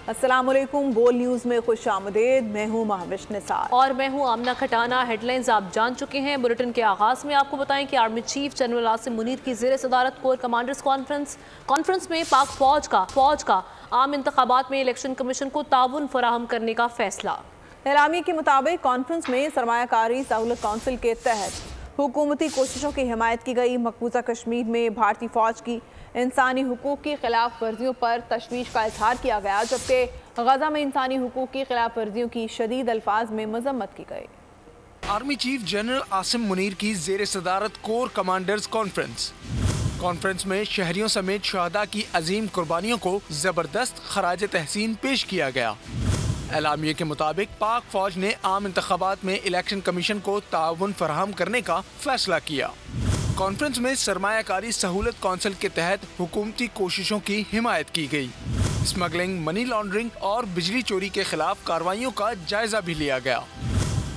अस्सलाम वालेकुम, बोल न्यूज़ में खुश आमदीद। मैं हूँ महविश निसार और मैं हूँ आमना खटाना। हेडलाइंस आप जान चुके हैं। बुलेटिन के आगाज़ में आपको बताएं कि army chief general Asim Munir की ज़ेर सदारत कोर कमांडर्स कॉन्फ्रेंस में पाक फौज का आम इंतखाबात में इलेक्शन कमीशन को ताउन फराहम करने का फैसला। एलामी के मुताबिक कॉन्फ्रेंस में सरमायाकारी सहूलत काउंसिल के तहत हुकूमती कोशिशों की हिमायत की गई। मकबूजा कश्मीर में भारतीय फ़ौज की इंसानी हुकूक की खिलाफ वर्जियों पर तशवीश का इजहार किया गया, जबकि गजा में इंसानी हुकूक की खिलाफ वर्जियों की शदीद अल्फाज में मजम्मत की गई। Army chief general Asim Munir की ज़ेर सदारत कोर कमांडर्स कॉन्फ्रेंस में शहरियों समेत शहदा की अजीम कुर्बानियों को जबरदस्त खराज तहसीन पेश किया गया। एलामिये के मुताबिक पाक फौज ने आम इंतखाबात में इलेक्शन कमीशन को ताउन फराहम करने का फैसला किया। कॉन्फ्रेंस में सरमायाकारी सहूलत काउंसिल के तहत हुकूमती कोशिशों की हिमायत की गई। स्मगलिंग, मनी लॉन्ड्रिंग और बिजली चोरी के खिलाफ कार्रवाइयों का जायजा भी लिया गया।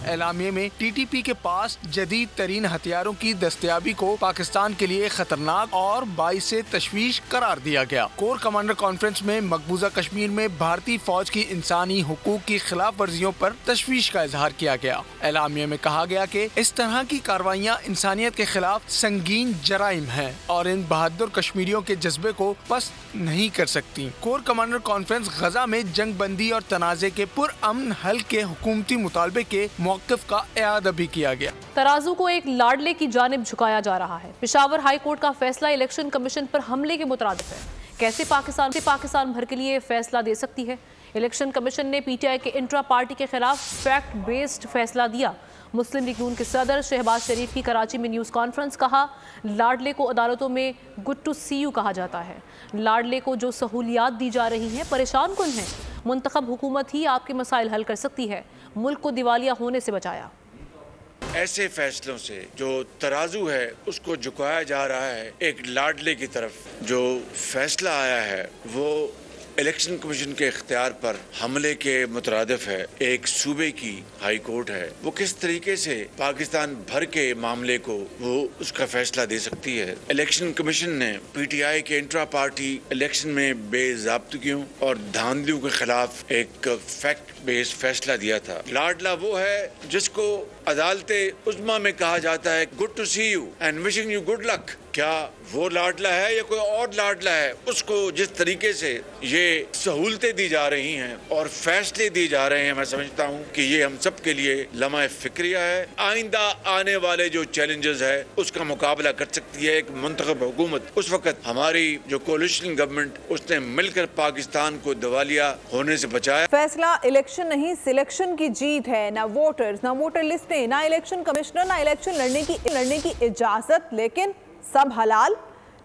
एलामिये में टीटीपी के पास जदीद तरीन हथियारों की दस्तयाबी को पाकिस्तान के लिए खतरनाक और बाइस तशवीश करार दिया गया। कोर कमांडर कॉन्फ्रेंस में मकबूजा कश्मीर में भारतीय फौज की इंसानी हुकूक की खिलाफ वर्जियों पर तशवीश का इजहार किया गया। एलामिये में कहा गया कि इस तरह की कार्रवाइयाँ इंसानियत के खिलाफ संगीन जराइम हैं और इन बहादुर कश्मीरियों के जज्बे को पस्त नहीं कर सकती। कोर कमांडर कॉन्फ्रेंस गजा में जंग बंदी और तनाज़े के पुरअमन हल के हुकूमती मुतालबे के मौक़िफ़ का इआदा भी किया गया। तराजू को एक लाडले की जानिब झुकाया जा रहा है। पेशावर हाई कोर्ट का फैसला इलेक्शन कमीशन पर हमले के मुतरादिफ है। कैसे पाकिस्तान भर के लिए फैसला दे सकती है? इलेक्शन कमीशन ने पीटीआई के इंट्रा पार्टी के खिलाफ फैक्ट बेस्ड फैसला दिया। मुस्लिम लीग नून के सदर शहबाज शरीफ की कराची में न्यूज़ कॉन्फ्रेंस। कहा, लाडले को अदालतों में गुड टू सी यू कहा जाता है। लाडले को जो सहूलियात दी जा रही हैं परेशान कौन है? मुंतखब हुकूमत ही आपके मसाइल हल कर सकती है। मुल्क को दिवालिया होने से बचाया। ऐसे फैसलों से जो तराजू है उसको झुकाया जा रहा है एक लाडले की तरफ। जो फैसला आया है वो इलेक्शन कमीशन के इख्तियार पर हमले के मुतरादिफ है। एक सूबे की हाई कोर्ट है, वो किस तरीके से पाकिस्तान भर के मामले को वो उसका फैसला दे सकती है। इलेक्शन कमीशन ने पीटीआई के इंट्रा पार्टी इलेक्शन में बेज़ाब्तगियों और धांधलियों के खिलाफ एक फैक्ट बेस्ड फैसला दिया था। लाडला वो है जिसको अदालते उज़्मा में कहा जाता है good to see you and wishing you good luck. क्या वो लाडला है या कोई और लाडला है? उसको जिस तरीके से ये सहूलतें दी जा रही हैं और फैसले दिए जा रहे हैं, मैं समझता हूँ कि ये हम सब के लिए लम्हा फिक्रिया है। आइंदा आने वाले जो चैलेंजेस है उसका मुकाबला कर सकती है एक मुंतखब हुकूमत। उस वक्त हमारी जो कोलिशन गवर्नमेंट उसने मिलकर पाकिस्तान को दिवालिया होने से बचाया। फैसला इलेक्शन नहीं सिलेक्शन की जीत है। ना वोटर्स, ना वोटर लिस्टें, ना इलेक्शन कमिश्नर, ना इलेक्शन लड़ने की इजाजत, लेकिन सब हलाल।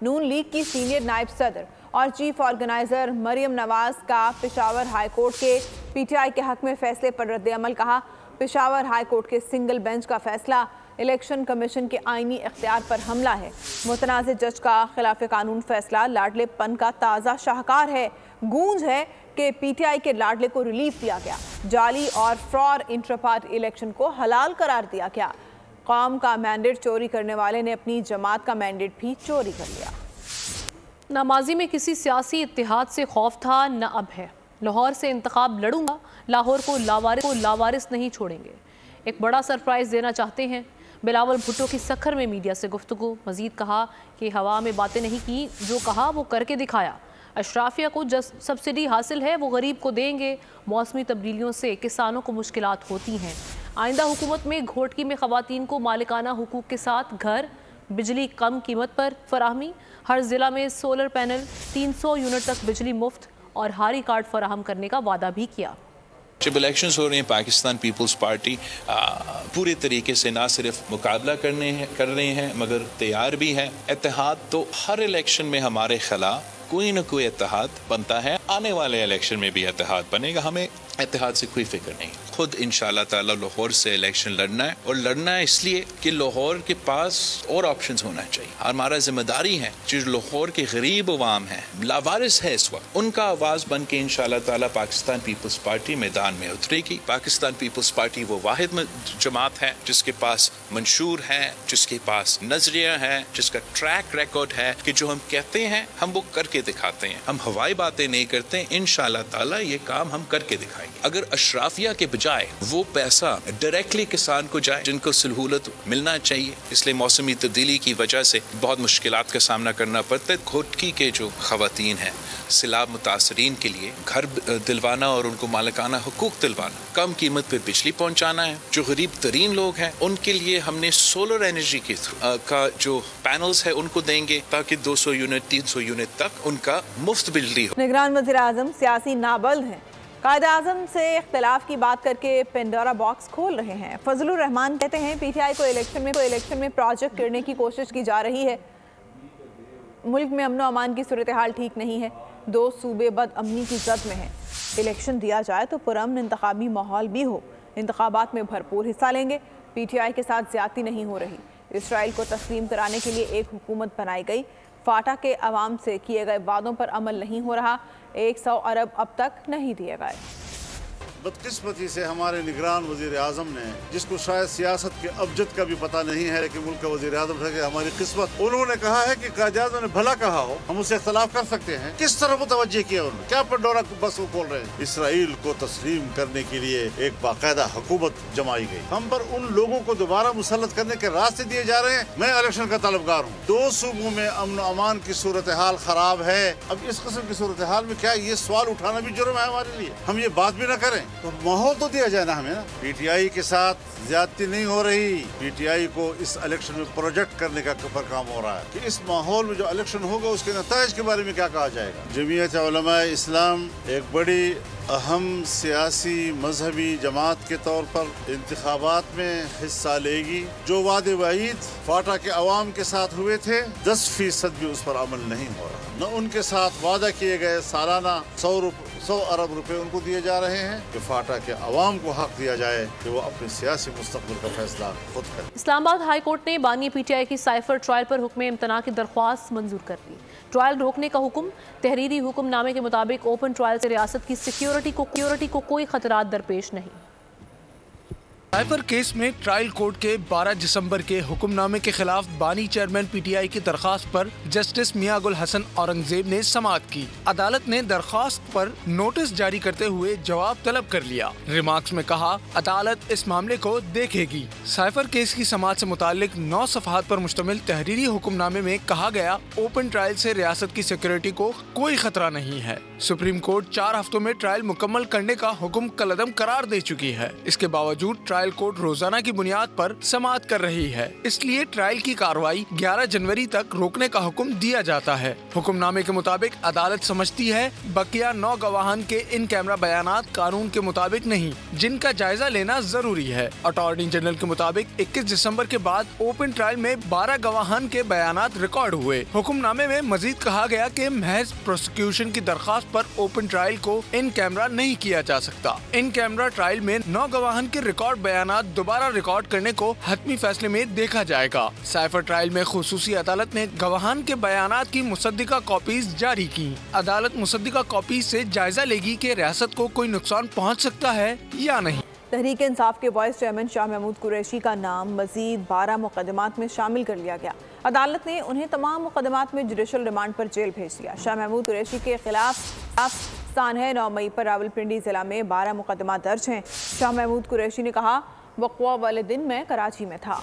नून लीग की सीनियर नायब सदर और चीफ ऑर्गेनाइजर मरियम नवाज का पेशावर हाई कोर्ट के पीटीआई के हक में फैसले पर रद्द अमल। कहा, पेशावर हाई कोर्ट के सिंगल बेंच का फैसला इलेक्शन कमीशन के आईनी इख्तियार पर हमला है। मुतनाज़ जज का खिलाफ कानून फैसला लाडलेपन का ताज़ा शाहकार है। गूंज है कि पीटीआई के लाडले को रिलीफ दिया गया। जाली और फ्रॉड इंटर पार्टी इलेक्शन को हलाल करार दिया गया। कौम का मैंडेट चोरी करने वाले ने अपनी जमात का मैंडेट भी चोरी कर लिया। न माजी में किसी सियासी इत्तेहाद से खौफ था, न अब है। लाहौर से इंतखाब लड़ूंगा, लाहौर को लावारिस नहीं छोड़ेंगे। एक बड़ा सरप्राइज़ देना चाहते हैं। बिलावल भुट्टो की सखर में मीडिया से गुफ्तगू। मजीद कहा कि हवा में बातें नहीं की, जो कहा वो करके दिखाया। अशराफिया को सब्सिडी हासिल है वो गरीब को देंगे। मौसमी तब्दीलियों से किसानों को मुश्किलात होती हैं। आइंदा हुकूमत में घोटकी में ख़वातीन को मालिकाना हुकूक के साथ घर, बिजली कम कीमत पर फराहमी। हर ज़िला में सोलर पैनल, 300 यूनिट तक बिजली मुफ्त और हारी कार्ड फराहम करने का वादा भी किया। जब इलेक्शंस हो रहे हैं पाकिस्तान पीपल्स पार्टी पूरे तरीके से ना सिर्फ मुकाबला कर रहे हैं मगर तैयार भी है। इत्तेहाद तो हर इलेक्शन में हमारे खिलाफ कोई न कोई इत्तेहाद बनता है, आने वाले इलेक्शन में भी इत्तेहाद बनेगा। हमें इत्तेहाद से कोई फिक्र नहीं। खुद इंशाअल्लाह ताला लाहौर से इलेक्शन लड़ना है, और लड़ना है इसलिए कि लाहौर के पास और ऑप्शंस होना चाहिए। हमारा जिम्मेदारी है जो लाहौर के गरीब अवाम हैं, लावारिस है इस वक्त, उनका आवाज़ बन के इंशाअल्लाह ताला पाकिस्तान पीपल्स पार्टी मैदान में उतरेगी। पाकिस्तान पीपल्स पार्टी वो वाहिद जमात है जिसके पास मंशूर है, जिसके पास नजरिया है, जिसका ट्रैक रिकॉर्ड है कि जो हम कहते हैं हम वो करके दिखाते हैं। हम हवाई बातें नहीं करते, इंशाअल्लाह ताला ये काम हम करके दिखाएंगे। अगर अशराफिया के बजाय वो पैसा डायरेक्टली किसान को जाए जिनको सहूलत मिलना चाहिए, इसलिए मौसमी तब्दीली की वजह से बहुत मुश्किलात का सामना करना पड़ता है। घोटकी के जो खवातीन हैं, सैलाब मुतासरीन के लिए घर दिलवाना और उनको मालिकाना हुकूक दिलवाना, कम कीमत पर बिजली पहुंचाना है। जो गरीब तरीन लोग हैं उनके लिए हमने सोलर एनर्जी के थ्रू का जो पैनल्स है उनको देंगे ताकि 200 यूनिट 300 यूनिट तक उनका मुफ्त बिजली हो। निगरान वज़ीर आज़म सियासी नाबल्द हैं, कायद आज़म से इख्तिलाफ की बात करके पेंडोरा बॉक्स खोल रहे हैं। फजलुर रहमान कहते हैं PTI को इलेक्शन में प्रोजेक्ट करने की कोशिश की जा रही है। मुल्क में अमन अमान की सूरत हाल ठीक नहीं है, 2 सूबे बद अमनी की जद में हैं। इलेक्शन दिया जाए तो पुरअमन इंतखाबी माहौल भी हो, इंतखाबात में भरपूर हिस्सा लेंगे। PTI के साथ ज्यादती नहीं हो रही। इसराइल को तस्लीम कराने के लिए एक हुकूमत बनाई गई। फाटा के अवाम से किए गए वादों पर अमल नहीं हो रहा। 100 अरब अब तक नहीं दिए गए। बदकिस्मती से हमारे निगरान वज़ीर आज़म ने, जिसको शायद सियासत के अबजद का भी पता नहीं है कि मुल्क का वज़ीर आज़म है कि हमारी किस्मत, उन्होंने कहा है कि कायद आज़म ने भला कहा हो, हम उससे इख्तलाफ कर सकते हैं। किस तरह मुतवज्जे किया उन्होंने, क्या पंडोरा बस वो खोल रहे हैं। इसराइल को तस्लीम करने के लिए एक बाकायदा हुकूमत जमाई गई। हम पर उन लोगों को दोबारा मुसल्लत करने के रास्ते दिए जा रहे हैं। मैं इलेक्शन का तलबगार हूँ। 2 सूबों में अमन अमान की सूरत हाल खराब है। अब इस किस्म की सूरत हाल में क्या ये सवाल उठाना भी जुर्म है हमारे लिए? हम ये बात भी न करें तो माहौल तो दिया जाए ना हमें ना। PTI के साथ ज्यादती नहीं हो रही। PTI को इस इलेक्शन में प्रोजेक्ट करने का पर काम हो रहा है कि इस माहौल में जो इलेक्शन होगा उसके नताइज के बारे में क्या कहा जाएगा। जमीयत उलमा इस्लाम एक बड़ी अहम सियासी मजहबी जमात के तौर पर इंतखाबात में हिस्सा लेगी। जो वादे वईद फाटा के अवाम के साथ हुए थे, 10% भी उस पर अमल नहीं हो रहा। न उनके साथ वादा किए गए सालाना 100 अरब रुपए उनको दिए जा रहे हैं कि फाटा के अवाम को हक दिया जाए कि वो अपने सियासी मुस्तकबिल का फैसला खुद करें। इस्लामाबाद हाई कोर्ट ने बानी PTI की साइफर ट्रायल पर हुक्म इम्तना की दरख्वास्त मंजूर कर ली। ट्रायल रोकने का हुक्म, तहरीरी हुक्मनामे के मुताबिक ओपन ट्रायल से रियासत की सिक्योरिटी को कोई खतरात दरपेश नहीं। साइफर केस में ट्रायल कोर्ट के 12 दिसंबर के हुक्मनामे के खिलाफ बानी चेयरमैन PTI की दरखास्त पर जस्टिस मियां गुल हसन औरंगजेब ने समाअत की। अदालत ने दरखास्त पर नोटिस जारी करते हुए जवाब तलब कर लिया। रिमार्क्स में कहा, अदालत इस मामले को देखेगी। साइफर केस की समाअत से मुतालिक 9 सफ़हात पर मुश्तमिल तहरीरी हुक्मनामे में कहा गया, ओपन ट्रायल से रियासत की सिक्योरिटी को कोई खतरा नहीं है। सुप्रीम कोर्ट 4 हफ्तों में ट्रायल मुकम्मल करने का हुक्म कलअदम करार दे चुकी है। इसके बावजूद ट्रायल कोर्ट रोजाना की बुनियाद पर समाअत कर रही है, इसलिए ट्रायल की कार्रवाई 11 जनवरी तक रोकने का हुक्म दिया जाता है। हुक्मनामे के मुताबिक अदालत समझती है बकिया 9 गवाहान के इन कैमरा बयानात कानून के मुताबिक नहीं, जिनका जायजा लेना जरूरी है। अटॉर्नी जनरल के मुताबिक 21 दिसंबर के बाद ओपन ट्रायल में 12 गवाहान के बयानात रिकॉर्ड हुए। हुक्मनामे में मजीद कहा गया कि महज प्रोसिक्यूशन की दरखास्त पर ओपन ट्रायल को इन कैमरा नहीं किया जा सकता। इन कैमरा ट्रायल में 9 गवाहान के रिकॉर्ड बयानात दोबारा रिकॉर्ड करने को हतमी फैसले में देखा जाएगा। साइफर ट्रायल में खुसूसी अदालत ने गवाहान के बयानात की मुसद्दिका कॉपीज जारी की। अदालत मुसद्दिका कॉपीज से जायजा लेगी कि रियासत को कोई नुकसान पहुंच सकता है या नहीं। तहरीक इंसाफ के वाइस चेयरमैन शाह महमूद कुरैशी का नाम मजीद 12 मुकदमात में शामिल कर लिया गया। अदालत ने उन्हें तमाम मुकदमात में जुडिशल रिमांड पर जेल भेज दिया। शाह महमूद कुरैशी के खिलाफ स्थान है 9 मई पर रावलपिंडी जिला में 12 मुकदमा दर्ज हैं। शाह महमूद कुरैशी ने कहा, वक़्वा वाले दिन मैं कराची में था।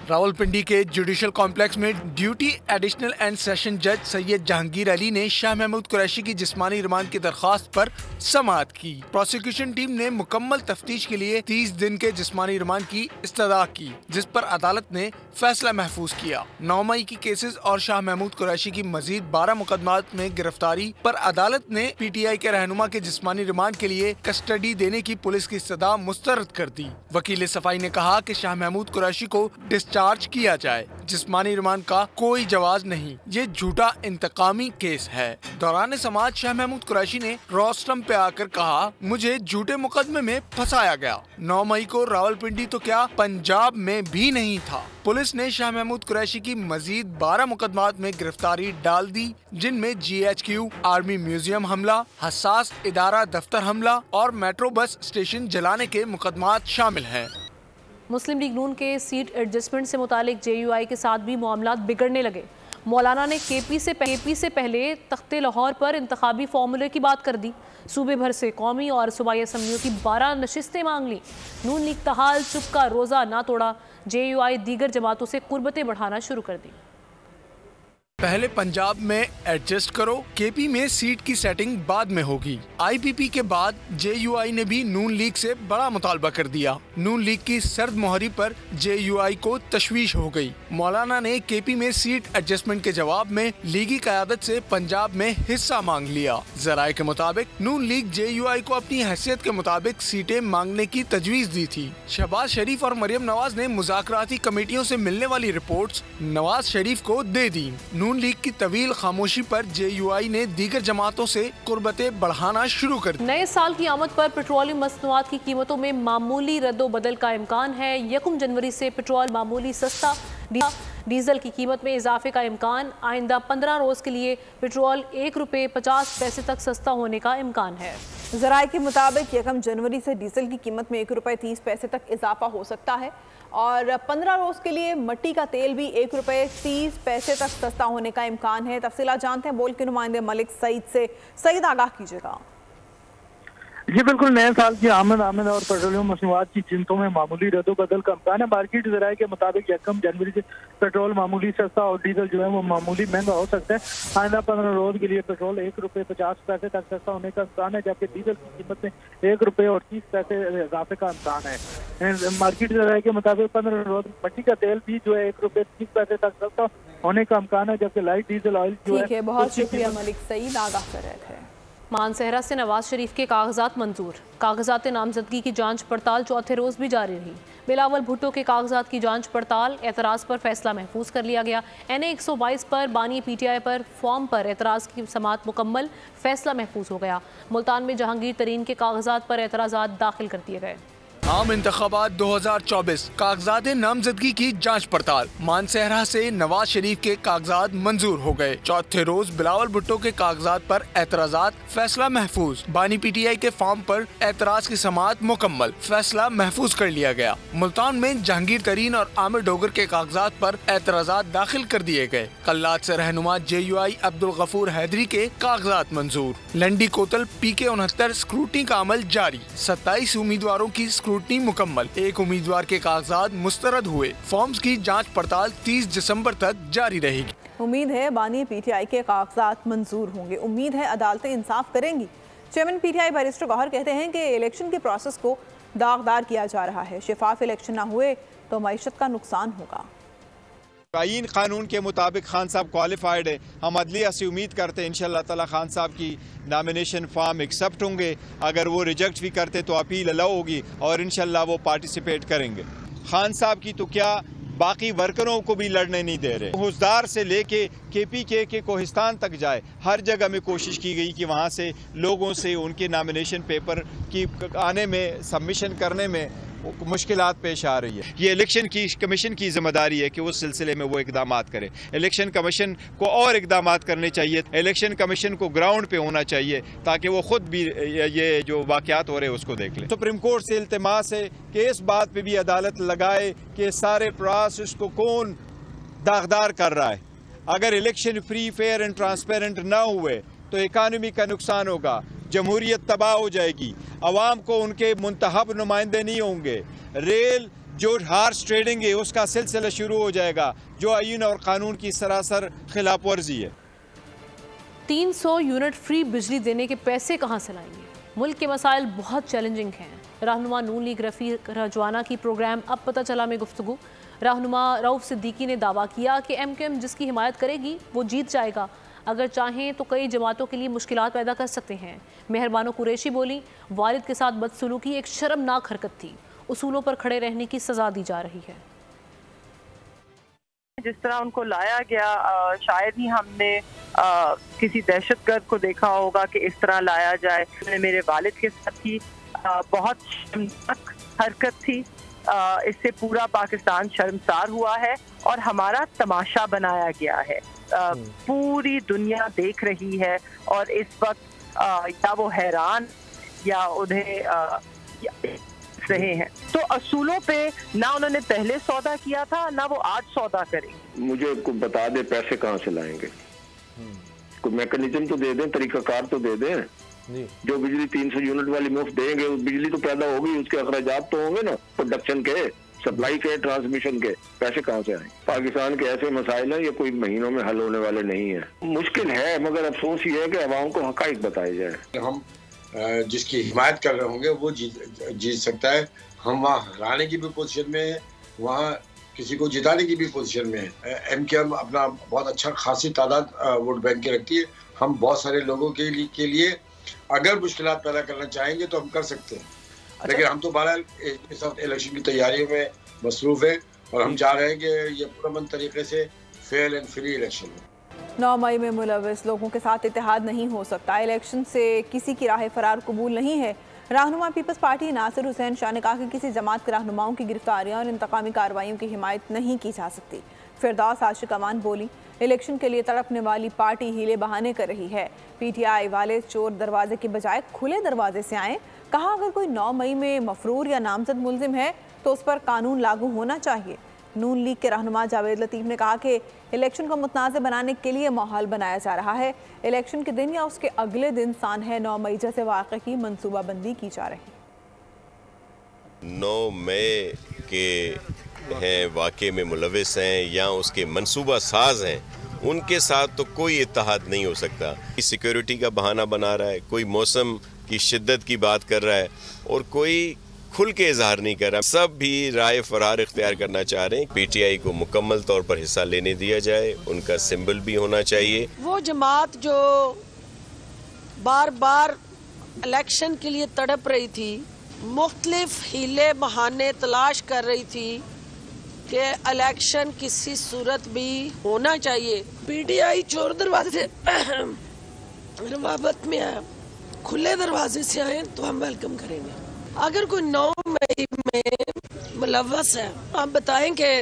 रावलपिंडी के जुडिशल कॉम्प्लेक्स में ड्यूटी एडिशनल एंड सेशन जज सैयद जहांगीर अली ने शाह महमूद कुरैशी की जिस्मानी रिमांड की दरख्वास्त पर समाअत की। प्रोसिक्यूशन टीम ने मुकम्मल तफ्तीश के लिए 30 दिन के जिस्मानी रिमांड की इस्तदा की, जिस पर अदालत ने फैसला महफूज किया। 9 मई की केसेस और शाह महमूद कुरैशी की मजीद 12 मुकदमात में गिरफ्तारी पर अदालत ने PTI के रहनुमा के जिस्मानी रिमांड के लिए कस्टडी देने की पुलिस की इस्तदा मुस्तरद कर दी। वकील सफाई ने कहा कि शाह महमूद कुरैशी को डिस्चार्ज चार्ज किया जाए। जिस्मानी रिमांड का कोई जवाब नहीं, ये झूठा इंतकामी केस है। दौरान समाज शाह महमूद कुरैशी ने रोस्टम पे आकर कहा, मुझे झूठे मुकदमे में फंसाया गया। 9 मई को रावलपिंडी तो क्या पंजाब में भी नहीं था। पुलिस ने शाह महमूद कुरैशी की मजीद 12 मुकदमात में गिरफ्तारी डाल दी, जिनमें GHQ, आर्मी म्यूजियम हमला, हसास इदारा दफ्तर हमला और मेट्रो बस स्टेशन जलाने के मुकदमात शामिल हैं। मुस्लिम लीग नून के सीट एडजस्टमेंट से मुतालिक JUI के साथ भी मामलात बिगड़ने लगे। मौलाना ने KP से पहले तख्ते लाहौर पर इंतखाबी फार्मूले की बात कर दी। सूबे भर से कौमी और सूबाई असम्बलियों की 12 नशिस्तें मांग ली। नून लीग तहाल चुप का रोज़ा ना तोड़ा। JUI दीगर जमातों से कुर्बतें बढ़ाना शुरू कर दी। पहले पंजाब में एडजस्ट करो, KP में सीट की सेटिंग बाद में होगी। IPP के बाद JUI ने भी नून लीग से बड़ा मुतालबा कर दिया। नून लीग की सर्द मोहरी पर JUI को तशवीश हो गई। मौलाना ने KP में सीट एडजस्टमेंट के जवाब में लीगी क़यादत से पंजाब में हिस्सा मांग लिया। ज़राए के मुताबिक नून लीग JUI को अपनी हैसियत के मुताबिक सीटें मांगने की तजवीज़ दी थी। शहबाज शरीफ और मरियम नवाज ने मुज़ाकराती कमेटियों से मिलने वाली रिपोर्ट्स नवाज शरीफ को दे दी। नून लीग की तवील खामोशी पर JUI ने दीगर जमातों से कुर्बतें बढ़ाना शुरू कर दी। नए साल की आमद पर पेट्रोलियम मसनूआत की कीमतों में मामूली रद्दोबदल का इम्कान है। 1 जनवरी से पेट्रोल मामूली सस्ता, डीजल की कीमत में इजाफे का इम्कान। आइंदा 15 रोज के लिए पेट्रोल ₹1.50 तक सस्ता होने का इम्कान है। ज़राए के मुताबिक 1 जनवरी से डीजल की कीमत में ₹1.30 तक इजाफा हो सकता है और 15 रोज के लिए मट्टी का तेल भी ₹1.30 तक सस्ता होने का इम्कान है। तफसीलात जानते हैं बोल के नुमाइंदे मलिक सईद से। सईद, आगाह कीजिएगा। जी बिल्कुल, नए साल की आमद और पेट्रोलियम मसनूआत की कीमतों में मामूली रद्दोबदल का इम्कान है। मार्केट ज़राए के मुताबिक 1 जनवरी से पेट्रोल मामूली सस्ता और डीजल जो है वो मामूली महंगा हो सकता है। आइंदा 15 रोज के लिए पेट्रोल ₹1.50 तक सस्ता होने का इम्कान है, जबकि डीजल की कीमत में ₹1.30 इजाफे का इम्कान है। मार्केट ज़राए के मुताबिक 15 रोज मट्टी का तेल भी जो है ₹1.30 तक सस्ता होने का इम्कान है, जबकि लाइट डीजल ऑयल जो है। बहुत शुक्रिया मलिक सईद, आगाह कर रहे थे। मानसहरा से नवाज शरीफ के कागजात मंजूर। कागजात नामजदगी की जांच पड़ताल चौथे रोज भी जारी रही। बिलावल भुट्टो के कागजात की जांच पड़ताल, एतराज़ पर फैसला महफूज कर लिया गया। NA 122 पर बानी PTI पर फॉर्म पर एतराज़ की समाअत मुकम्मल, फैसला महफूज हो गया। मुल्तान में जहांगीर तरीन के कागजात पर एतराज़ात दाखिल कर दिए गए। आम इंतखाबात 2024 कागजात नामजदगी की जांच पड़ताल। मानसहरा से नवाज शरीफ के कागजात मंजूर हो गए। चौथे रोज बिलावल भुट्टो के कागजात पर एतराज़ात, फैसला महफूज। बानी PTI के फॉर्म पर एतराज की समाअत मुकम्मल, फैसला महफूज कर लिया गया। मुल्तान में जहांगीर तरीन और आमिर डोगर के कागजात पर एतराज़ात दाखिल कर दिए गए। कल्लात से रहनुमा JUI अब्दुल गफूर हैदरी के कागजात मंजूर। लंडी कोतल PK 69 स्क्रूटनी का अमल जारी। 27 उम्मीदवारों की स्क्रूटनी मुकम्मल। एक उम्मीदवार के कागजात मुस्तरद हुए। फॉर्म्स की जांच पड़ताल 30 दिसंबर तक जारी रहेगी। उम्मीद है बानी PTI के कागजात मंजूर होंगे। उम्मीद है अदालतें इंसाफ करेंगी। चेयरमैन PTI बैरिस्टर गौहर कहते हैं कि इलेक्शन के प्रोसेस को दागदार किया जा रहा है। शिफाफ इलेक्शन ना हुए तो मईशत का नुकसान होगा। आईन कानून के मुताबिक खान साहब क्वालिफाइड है। हम अदलिया से उम्मीद करते हैं इंशाअल्लाह ताला खान साहब की नॉमिनेशन फॉर्म एक्सेप्ट होंगे। अगर वो रिजेक्ट भी करते तो अपील अलाउ होगी और इंशाअल्लाह वो पार्टिसिपेट करेंगे। खान साहब की तो क्या, बाकी वर्करों को भी लड़ने नहीं दे रहे। हुसदार से लेके KPK के कोहिस्तान तक जाए, हर जगह में कोशिश की गई कि वहाँ से लोगों से उनके नॉमिनेशन पेपर की आने में, सबमिशन करने में मुश्किलात पेश आ रही है। ये इलेक्शन की कमीशन की जिम्मेदारी है कि उस सिलसिले में वो इकदाम करे। इलेक्शन कमीशन को और इकदाम करने चाहिए। इलेक्शन कमीशन को ग्राउंड पे होना चाहिए ताकि वो खुद भी ये जो वाक़यात हो रहे हैं उसको देख ले। सुप्रीम कोर्ट से इल्तिमास है कि इस बात पे भी अदालत लगाए कि सारे प्रोसेस को कौन दागदार कर रहा है। अगर election free, fair and transparent ना हुए तो इकानमी का नुकसान होगा, जमहूरियत तबाह हो जाएगी, अवाम को उनके मुंतखब नुमाइंदे नहीं होंगे। रेल जो हार्स ट्रेडिंग है उसका सिलसिला शुरू हो जाएगा, जो आईन और कानून की सरासर खिलाफ वर्जी है। 300 यूनिट फ्री बिजली देने के पैसे कहाँ से लाएंगे? मुल्क के मसाइल बहुत चैलेंजिंग हैं। रहनुमा नून लीग रफ़ीक रजवाना की प्रोग्राम अब पता चला में गुफ्तगू। रहनुमा रऊफ सिद्दीकी ने दावा किया कि MKM जिसकी हिमायत करेगी वो जीत जाएगा। अगर चाहें तो कई जमातों के लिए मुश्किलात पैदा कर सकते हैं। मेहरबानो कुरैशी बोली, वालिद के साथ बदसलूकी एक शर्मनाक हरकत थी, उसूलों पर खड़े रहने की सज़ा दी जा रही है। جس طرح ان کو لایا گیا شاید ہی ہم نے کسی دہشت گرد کو دیکھا ہوگا کہ اس طرح لایا جائے. میرے والد کے ساتھ ہی بہت شرمناک حرکت تھی. اس سے پورا پاکستان شرمسار ہوا ہے اور ہمارا تماشا بنایا گیا ہے. پوری دنیا دیکھ رہی ہے اور اس وقت یا وہ حیران یا انہیں رہے ہیں. تو اصولوں پہ نہ انہوں نے پہلے سودا کیا تھا نہ وہ آج سودا کریں گے. مجھے بتا دے پیسے کہاں سے لائیں گے, کوئی میکانزم تو دے دیں, طریقہ کار تو دے دیں. جو بجلی 300 یونٹ والی مفت دیں گے, بجلی تو پیدا ہوگی, اس کے اخراجات تو ہوں گے نا, پروڈکشن کے, سپلائی کے, ٹرانسمیشن کے. پیسے کہاں سے آئیں؟ پاکستان کے ایسے مسائل ہیں یہ کوئی مہینوں میں حل ہونے والے نہیں ہیں. مشکل ہے مگر افسوس یہ ہے کہ عوام کو حقائق بتائے جائے. ہم جس کی حمایت کر رہے ہوں گے وہ جیت سکتا ہے. ہم وہاں ہرانے کی بھی پوزیشن میں ہیں, وہاں کسی کو جتانے کی بھی پوزیشن میں ہیں. ایم کیو ایم اپنا بہت اچھا خاصی تعداد ووٹ بینک کی رکھتی ہے. ہم بہت سارے لوگوں کے لیے اگر مشکلات پیدا کرنا چاہیں گے تو ہم کر سکتے ہیں, لیکن ہم تو بہرحال اس وقت الیکشن کی تیاریوں میں مصروف ہیں اور ہم چاہ رہے ہیں کہ یہ پرامن طریقے سے فیئر اینڈ فری الیکشن ہو. 9 مئی میں ملوث لوگوں کے ساتھ اتحاد نہیں ہو سکتا. الیکشن سے کسی کی راہ فرار قبول نہیں ہے. رہنما پیپلز پارٹی ناصر حسین شاہ نے کہا کہ کسی جماعت کے رہنماؤں کی گرفتاریاں اور انتقامی کارروائیوں کی حمایت نہیں کی جا سکتی. فردوس عاشق امان بولی, الیکشن کے لیے تڑپنے والی پارٹی ہیلے بہانے کر رہی ہے. پی ٹی آئی والے چور دروازے کے بجائے کھلے دروازے سے آئیں. کہا اگر کوئی 9 مئی میں مفرور یا نامزد ملزم ہے تو اس پر قانون لاگو ہونا چاہیے. نون لیگ کے رہنما جاوید لطیف نے کہا کہ الیکشن کو متنازع بنانے کے لیے ماحول بنایا جا رہا ہے. الیکشن کے دن یا اس کے اگلے دن سانحہ 9 مئی جیسے واقعے کی منصوبہ بندی کی جا رہی. 9 مئی کے ہیں واقعے میں ملوث ہیں یا اس کے منصوبہ ساز ہیں, ان کے ساتھ تو کوئی اتحاد نہیں ہو سکتا. سیکیورٹی کا بہانہ بنا رہا ہے, کوئی موسم کی شدت کی بات کر رہا ہے اور کوئی کھل کے اظہار نہیں کر رہا. سب بھی رائے فرار اختیار کرنا چاہ رہے ہیں. پی ٹی آئی کو مکمل طور پر حصہ لینے دیا جائے, ان کا سمبل بھی ہونا چاہیے. وہ جماعت جو بار بار الیکشن کے لیے تڑپ رہی تھی, مختلف ہیلے بہانے تلاش کر رہی تھی کہ الیکشن کسی صورت بھی ہونا چاہیے. پی ٹی آئی چور دروازے روابط میں آیا, کھلے دروازے سے آئے تو ہم ویلکم کریں گے. اگر کوئی 9 مئی میں ملوث ہے, آپ بتائیں کہ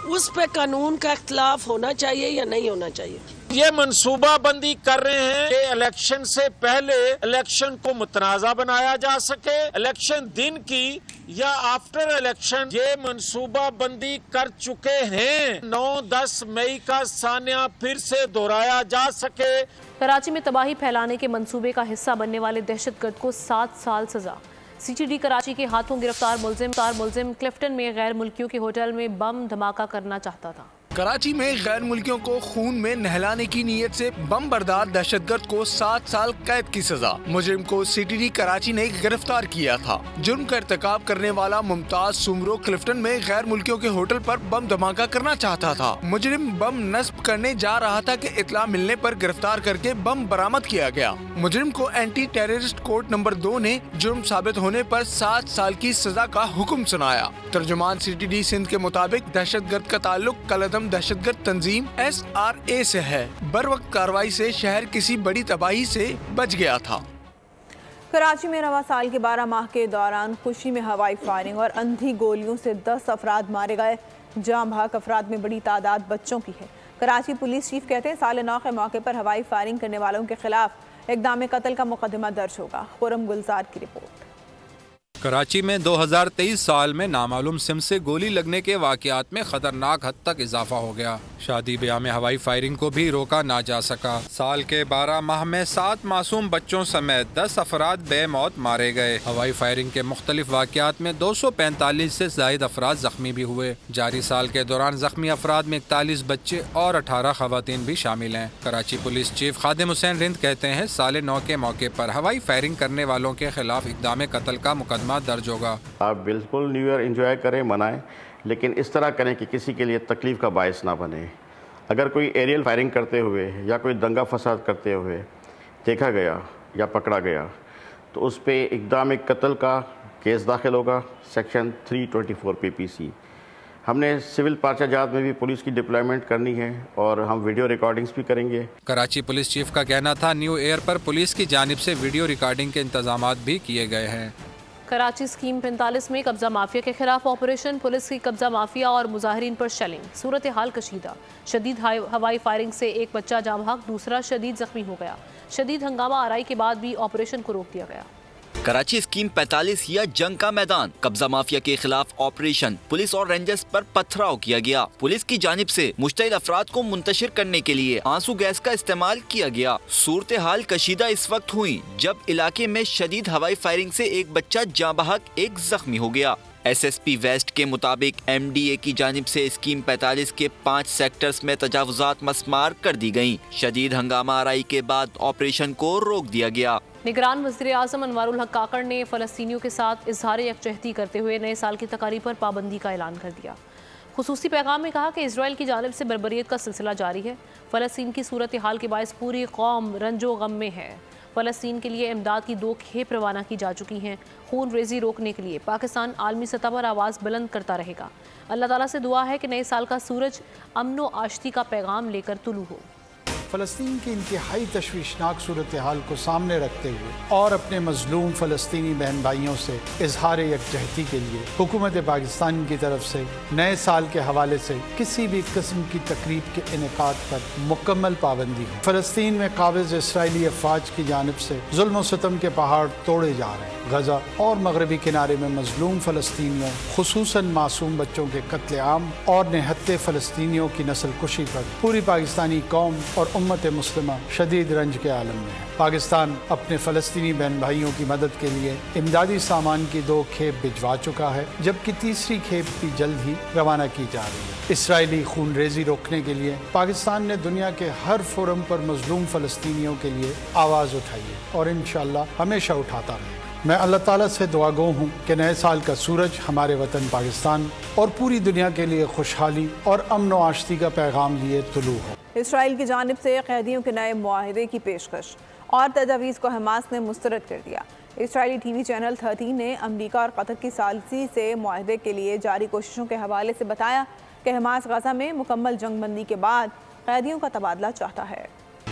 اس پہ قانون کا اختلاف ہونا چاہیے یا نہیں ہونا چاہیے. یہ منصوبہ بندی کر رہے ہیں کہ الیکشن سے پہلے الیکشن کو متنازع بنایا جا سکے, الیکشن دن کی یا آفٹر الیکشن. یہ منصوبہ بندی کر چکے ہیں 9-10 مئی کا سانحہ پھر سے دہرایا جا سکے. کراچی میں تباہی پھیلانے کے منصوبے کا حصہ بننے والے دہشت گرد کو 7 سال سزا. سی ٹی ڈی کراچی کے ہاتھوں گرفتار ملزم کلفٹن میں غیر ملکیوں کے ہوٹل میں بم دھماکہ کرنا چاہتا تھا. کراچی میں غیر ملکیوں کو خون میں نہلانے کی نیت سے بم بردار دہشت گرد کو 7 سال قید کی سزا. مجرم کو سی ٹی ڈی کراچی نے گرفتار کیا تھا. جرم کا ارتکاب کرنے والا ممتاز سومرو کلفٹن میں غیر ملکیوں کے ہوٹل پر بم دھماکہ کرنا چاہتا تھا. مجرم بم نصب کرنے جا رہا تھا کہ اطلاع ملنے پر گرفتار کر کے بم برآمد کیا گیا. مجرم کو اینٹی ٹیررسٹ کورٹ نمبر 2 نے جرم ثابت ہونے پر 7 سال کی سزا کا حکم سنایا. ترجمان سی ٹی ڈی سندھ کے مطابق دہشت گرد کا تعلق کالعدم دہشت گرد تنظیم SRA سے ہے. بروقت کارروائی سے شہر کسی بڑی تباہی سے بچ گیا تھا. کراچی میں رواں سال کے 12 ماہ کے دوران خوشی میں ہوائی فائرنگ اور اندھی گولیوں سے 10 افراد مارے گئے. جاں بحق افراد میں بڑی تعداد بچوں کی ہے. کراچی پولیس چیف کہتے ہیں سال نو کے موقع پر ہوائی فائرنگ کرنے والوں کے خلاف اقدام قتل کا مقدمہ درج ہوگا. خرم گلزار کی رپورٹ. کراچی میں 2023 سال میں نامعلوم سم سے گولی لگنے کے واقعات میں خطرناک حد تک اضافہ ہو گیا. شادی بیاہ میں ہوائی فائرنگ کو بھی روکا نہ جا سکا. سال کے 12 ماہ میں 7 معصوم بچوں سمیت 10 افراد بے موت مارے گئے. ہوائی فائرنگ کے مختلف واقعات میں 245 سے زائد افراد زخمی بھی ہوئے. جاری سال کے دوران زخمی افراد میں 41 بچے اور 18 خواتین بھی شامل ہیں. کراچی پولیس چیف خادم حسین رند کہتے ہیں سال نو کے موقع پر ہوائی فائرنگ کرنے والوں کے خلاف اقدام قتل کا مقدمہ درج ہوگا. آپ بالکل نیو ایئر انجوائے کریں, منائیں, لیکن اس طرح کریں کہ کسی کے لیے تکلیف کا باعث نہ بنے. اگر کوئی ایریل فائرنگ کرتے ہوئے یا کوئی دنگا فساد کرتے ہوئے دیکھا گیا یا پکڑا گیا تو اس پہ اقدام قتل کا کیس داخل ہوگا, سیکشن 324 PPC. हमने सिविल पर्चा जात में भी पुलिस की डिप्लॉयमेंट करनी है और हम वीडियो रिकॉर्डिंग्स भी करेंगे। कराची पुलिस चीफ का कहना था न्यू एयर पर पुलिस की जानिब से वीडियो रिकॉर्डिंग के इंतजाम भी किए गए हैं। कराची स्कीम 45 में कब्जा माफिया के खिलाफ ऑपरेशन, पुलिस की कब्जा माफिया और मुजाहिरीन पर शेलिंग, सूरत हाल कशीदा। शदीद हवाई फायरिंग से एक बच्चा जाँ बहक, दूसरा शदीद जख्मी हो गया। शदीद हंगामा आराई के बाद भी ऑपरेशन को रोक दिया गया। कराची स्कीम 45 या जंग का मैदान, कब्जा माफिया के खिलाफ ऑपरेशन, पुलिस और रेंजर्स पर पथराव किया गया। पुलिस की जानिब से मुश्तइल अफराद को मुंतशिर करने के लिए आंसू गैस का इस्तेमाल किया गया। सूरत हाल कशीदा इस वक्त हुई जब इलाके में शदीद हवाई फायरिंग से एक बच्चा जाँ बहक, एक जख्मी हो गया। SSP वेस्ट के मुताबिक MDA की जानिब से स्कीम 45 के 5 सेक्टर्स में तजावुजात मस्मार कर दी गयी। शदीद हंगामा आराई के बाद ऑपरेशन को रोक दिया गया। निगरान वज़ीर आज़म अनवारुल हक काकड़ ने फ़लस्तीनियों के साथ इजहार यकजहती करते हुए नए साल की तकारीब पर पाबंदी का ऐलान कर दिया। खुसूसी पैगाम में कहा कि इजराइल की जानिब से बर्बरियत का सिलसिला जारी है। फ़लस्तीन की सूरत हाल के बायस पूरी कौम रंजो गम में है। फ़लस्तीन के लिए इमदाद की 2 खेप रवाना की जा चुकी हैं। खून रेजी रोकने के लिए पाकिस्तान आलमी सतह पर आवाज़ बुलंद करता रहेगा। अल्लाह ताला से दुआ है कि नए साल का सूरज अमन व आश्ती का पैगाम लेकर तुलू हो। फ़लस्तीन की इंतहाई तशवीशनाक सूरत हाल को सामने रखते हुए और अपने मजलूम फ़लस्तीनी बहन भाइयों से इजहार यकजहती के लिए हुकूमत पाकिस्तान की तरफ से नए साल के हवाले से किसी भी किस्म की तकरीब के इनेकाद पर मुकम्मल पाबंदी है। फ़लस्तीन में काबिज़ इसराइली अफवाज की जानिब से जुल्म व सितम के पहाड़ तोड़े जा रहे हैं। गजा और मगरबी किनारे में मजलूम फ़लस्तीनियों खुसूसन मासूम बच्चों के कत्लेआम और निहत्ते फ़लस्तीनियों की नस्ल कुशी पर पूरी पाकिस्तानी कौम और उम्मत मुस्लिमा शदीद रंज के आलम में है। पाकिस्तान अपने फ़लस्तीनी बहन भाइयों की मदद के लिए इमदादी सामान की 2 खेप भिजवा चुका है, जबकि तीसरी खेप भी जल्द ही रवाना की जा रही है। इसराइली खून रेजी रोकने के लिए पाकिस्तान ने दुनिया के हर फोरम पर मजलूम फ़लस्तीनियों के लिए आवाज़ उठाई है और इंशाअल्लाह हमेशा उठाता रहेगा। मैं अल्लाह ताला से दुआगो हूँ कि नए साल का सूरज हमारे वतन पाकिस्तान और पूरी दुनिया के लिए खुशहाली और अमन व आश्ती का पैगाम लिए तुलू हो। इसराइल की जानिब से कैदियों के नए मुआहदे की पेशकश और तजावीज़ को हमास ने मुस्तरद कर दिया। इसराइली TV चैनल 13 ने अमरीका और कतर की सालिसी से मुआहदे के लिए जारी कोशिशों के हवाले से बताया कि हमास गजा में मुकम्मल जंगबंदी के बाद कैदियों का तबादला चाहता है।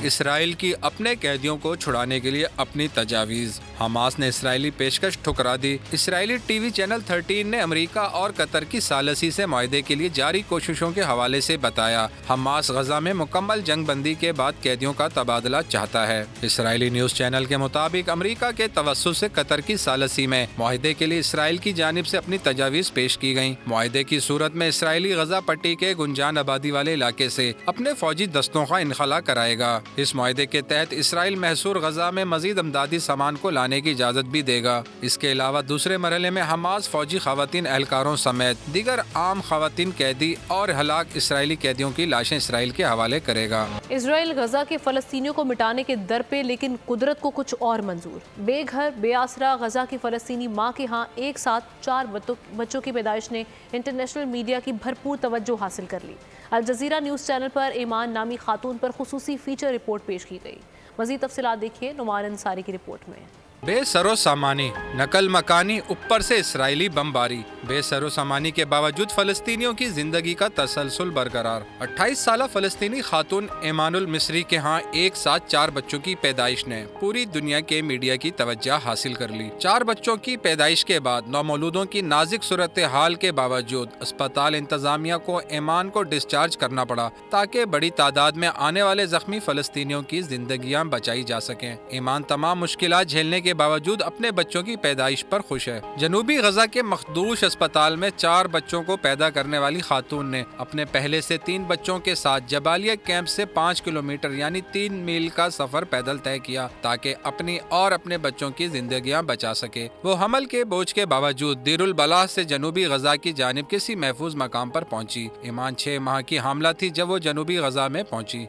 इसराइल की अपने कैदियों को छुड़ाने के लिए अपनी तजावीज़, हमास ने इसराइली पेशकश ठुकरा दी। इसराइली TV चैनल 13 ने अमेरिका और कतर की सालसी से मुआहदे के लिए जारी कोशिशों के हवाले से बताया हमास गजा में मुकम्मल जंगबंदी के बाद कैदियों का तबादला चाहता है। इसराइली न्यूज़ चैनल के मुताबिक अमेरिका के तवस्सुत से कतर की सालसी में मुआहदे के लिए इसराइल की जानिब से अपनी तजावीज़ पेश की गयी। मुआहदे की सूरत में इसराइली गजा पट्टी के गुंजान आबादी वाले इलाके से अपने फौजी दस्तों का इनखला कराएगा। इस मुआहदे के तहत इसराइल महसूर गजा में मजीद अमदादी सामान को लाने की इजाज़त भी देगा। इसके अलावा दूसरे मरहले में हमास फौजी खवातीन एहलकारों समेत दीगर आम खवातीन कैदी और हलाक इसराइली कैदियों की लाशें इसराइल के हवाले करेगा। इसराइल गजा के फ़लस्तीनियों को मिटाने के दर पे, लेकिन कुदरत को कुछ और मंजूर। बेघर बेआसरा गजा की फ़लस्तीनी माँ के यहाँ एक साथ 4 बच्चों की पैदाइश ने इंटरनेशनल मीडिया की भरपूर तवज्जो हासिल कर ली। अल जज़ीरा न्यूज़ चैनल पर ईमान नामी खातून पर खुसूसी फीचर रिपोर्ट पेश की गई। मज़ीद तफसीलात देखिए नुमान अंसारी की रिपोर्ट में। बेसरो सामानी, नकल मकानी, ऊपर से इसराइली बमबारी। बेसरो सामानी के बावजूद फ़लस्तीनियों की जिंदगी का तसलसल बरकरार। 28 साल फ़लस्तीनी खातून ईमानुल मिस्री के यहाँ एक साथ 4 बच्चों की पैदाइश ने पूरी दुनिया के मीडिया की तवज्जो हासिल कर ली। 4 बच्चों की पैदाइश के बाद नौमौलूदों की नाजुक सूरत हाल के बावजूद अस्पताल इंतजामिया को ईमान को डिस्चार्ज करना पड़ा ताकि बड़ी तादाद में आने वाले जख्मी फ़लस्तीनियों की जिंदगियाँ बचाई जा सकें। ईमान तमाम मुश्किलात झेलने के बावजूद अपने बच्चों की पैदाइश पर खुश है। जनूबी गजा के मखदूश अस्पताल में 4 बच्चों को पैदा करने वाली खातून ने अपने पहले से 3 बच्चों के साथ जबालिया कैंप से 5 किलोमीटर यानी 3 मील का सफर पैदल तय किया ताकि अपनी और अपने बच्चों की जिंदगियां बचा सके। वो हमल के बोझ के बावजूद दीरुल बलाह से जनूबी गजा की जानिब किसी महफूज मकाम पर पहुंची। ईमान 6 माह की हामला थी जब वो जनूबी गजा में पहुंची।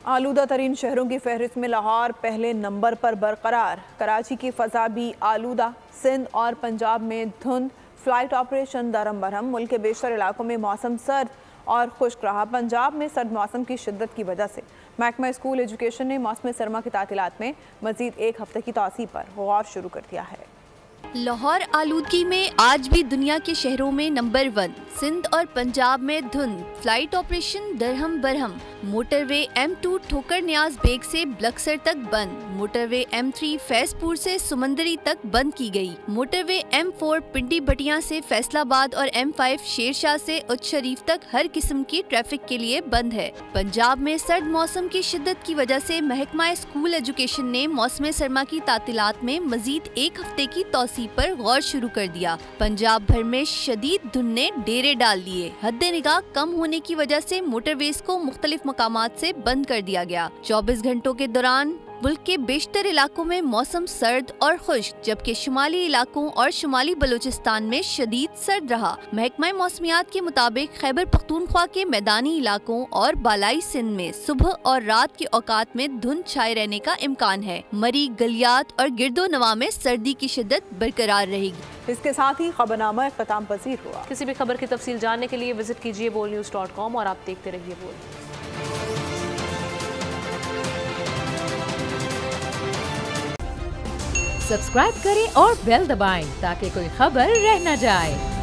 आलूदा तरीन शहरों की फहरिस्त में लाहौर पहले नंबर पर बरकरार। कराची की फ़ज़ा भी आलूदा। सिंध और पंजाब में धुंध, फ्लाइट ऑपरेशन दरम बरहम। मुल्क के बेशतर इलाकों में मौसम सर्द और खुश्क रहा। पंजाब में सर्द मौसम की शिद्दत की वजह से महकमा स्कूल एजुकेशन ने मौसम सरमा की तातीलात में मज़ीद 1 हफ्ते की तौसी पर गौर शुरू कर दिया है। लाहौर आलूदगी में आज भी दुनिया के शहरों में नंबर 1। सिंध और पंजाब में धुंध, flight operation दरहम Barham. Motorway M2 ठोकर न्याज बेग से ब्लक्सर तक बंद। मोटरवे M3 फैजपुर से सुमंदरी तक बंद की गई। मोटरवे M4 पिंडी बटिया से फैसलाबाद और M5 शेरशाह से उच्च शरीफ तक हर किस्म की ट्रैफिक के लिए बंद है। पंजाब में सर्द मौसम की शिद्दत की वजह से महकमा स्कूल एजुकेशन ने मौसम सरमा की तातीलात में मजीद एक हफ्ते की तौसी पर गौर शुरू कर दिया। पंजाब भर में शदीद धुंध ने डेरे डाल लिए। हद निगाह कम होने की वजह से मोटरवेज को मुख्तलिफ मकामात से बंद कर दिया गया। 24 घंटों के दौरान मुल्क के बेशतर इलाकों में मौसम सर्द और खुश्क, जबकि शुमाली इलाकों और शुमाली बलूचिस्तान में शदीद सर्द रहा। महकमा मौसमियात के मुताबिक खैबर पख्तूनख्वा के मैदानी इलाकों और बालाई सिंध में सुबह और रात के औकात में धुंध छाए रहने का इम्कान है। मरी, गलियात और गिरदो नवा में सर्दी की शिद्दत बरकरार रहेगी। इसके साथ ही खबरनामा इख्तिताम पसीर हुआ। किसी भी खबर की तफसील जानने के लिए विजिट कीजिए bolnews.com और आप देखते रहिए बोल। सब्सक्राइब करें और बेल दबाएं ताकि कोई खबर रह न जाए।